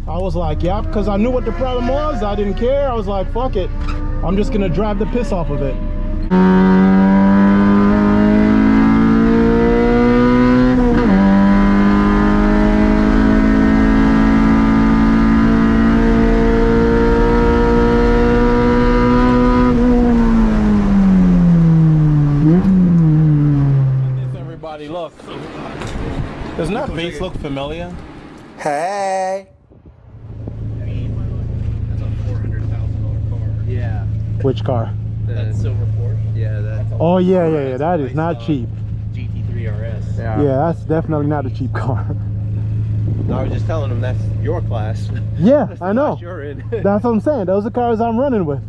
I was like, yeah, because I knew what the problem was. I didn't care. I was like, fuck it. I'm just gonna drive the piss off of it. Everybody, look. Doesn't that base look familiar? Hey. That's a $400,000 car. Yeah. Which car? That silver Porsche. Yeah, that's Oh yeah. That is not cheap. GT3 RS. yeah. Yeah, that's definitely not a cheap car. I was just telling them that's your class. Yeah, That's I the know. class you're in. That's what I'm saying. Those are cars I'm running with.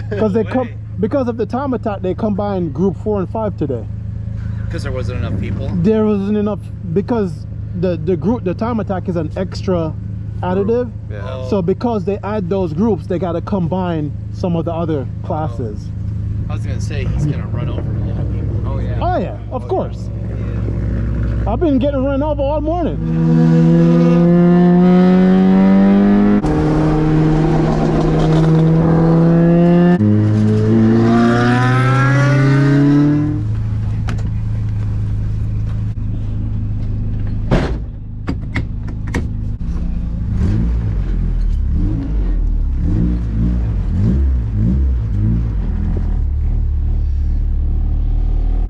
Because they come because of the time attack. They combined Group 4 and 5 today. Because there wasn't enough people. There wasn't enough because the time attack is an extra additive. Yeah. So because they add those groups, they got to combine some of the other classes. I was gonna say he's gonna run over a lot of people. Oh yeah. Oh yeah, of course. I've been getting run over all morning.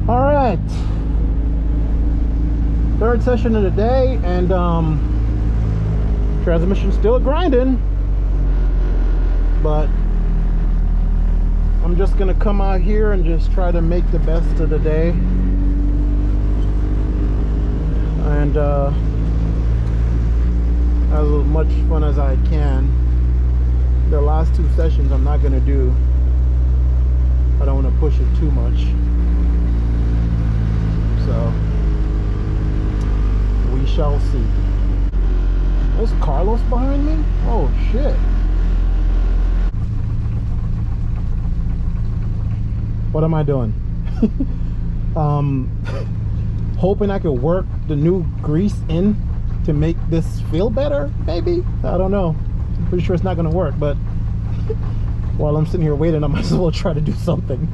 All right, third session of the day, and transmission still grinding, but I'm just gonna come out here and just try to make the best of the day and have as much fun as I can. The last two sessions I'm not gonna do. I don't want to push it too much. So we shall see. There's Carlos behind me? Oh shit. What am I doing? Hoping I could work the new grease in to make this feel better, maybe? I don't know. I'm pretty sure it's not gonna work, but while I'm sitting here waiting, I might as well try to do something.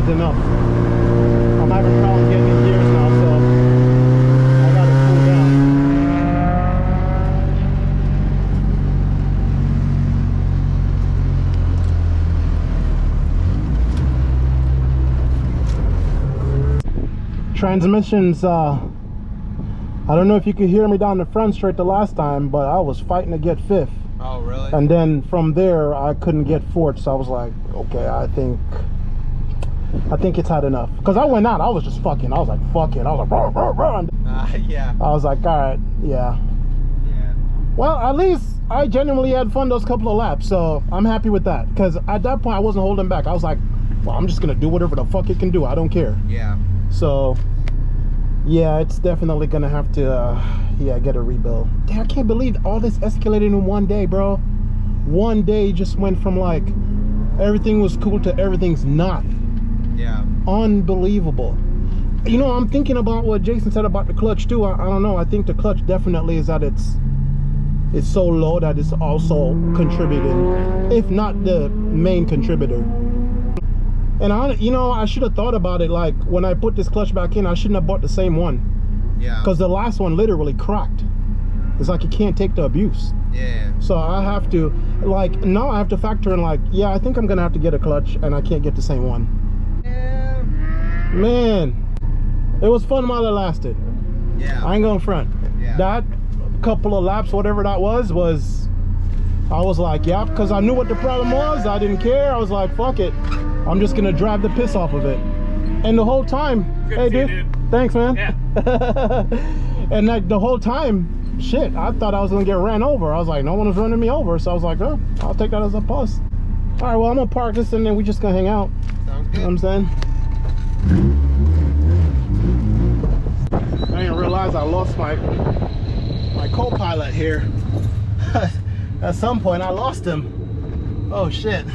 Enough. I'm having problems getting in gears now, so I gotta cool down. Transmissions, I don't know if you could hear me down the front straight the last time, but I was fighting to get fifth. Oh, really? And then from there, I couldn't get fourth, so I was like, okay, I think it's had enough. Because I went out, I was just fucking, I was like, fuck it. I was like, run. Yeah. I was like, all right, yeah. Yeah. Well, at least I genuinely had fun those couple of laps, so I'm happy with that. Because at that point, I wasn't holding back. I was like, well, I'm just going to do whatever the fuck it can do. I don't care. Yeah. So, yeah, it's definitely going to have to, yeah, get a rebuild. Damn, I can't believe all this escalated in one day, bro. One day just went from like, everything was cool to everything's not. Yeah. Unbelievable. You know, I'm thinking about what Jason said about the clutch too. I don't know. I think the clutch definitely is at it's so low that it's also contributing, if not the main contributor. And I should have thought about it, like when I put this clutch back in, I shouldn't have bought the same one. Yeah. Because the last one literally cracked. It's like you can't take the abuse. Yeah. So I have to, like, now I have to factor in, like, yeah, I think I'm gonna have to get a clutch, and I can't get the same one. Yeah. Man, it was fun while it lasted. Yeah. I ain't going front. Yeah. That couple of laps, whatever that was I was like, yeah, because I knew what the problem was. I didn't care. I was like, fuck it. I'm just gonna drive the piss off of it. And the whole time, Good hey, to see you, dude. dude. Thanks, man. Yeah. And like the whole time, shit, I thought I was gonna get ran over. I was like, no one was running me over, so I was like, oh, I'll take that as a plus. All right, well, I'm gonna park this and then we just gonna hang out. Sounds good. You know what I'm saying? I didn't realize I lost my co-pilot here. At some point I lost him. Oh shit.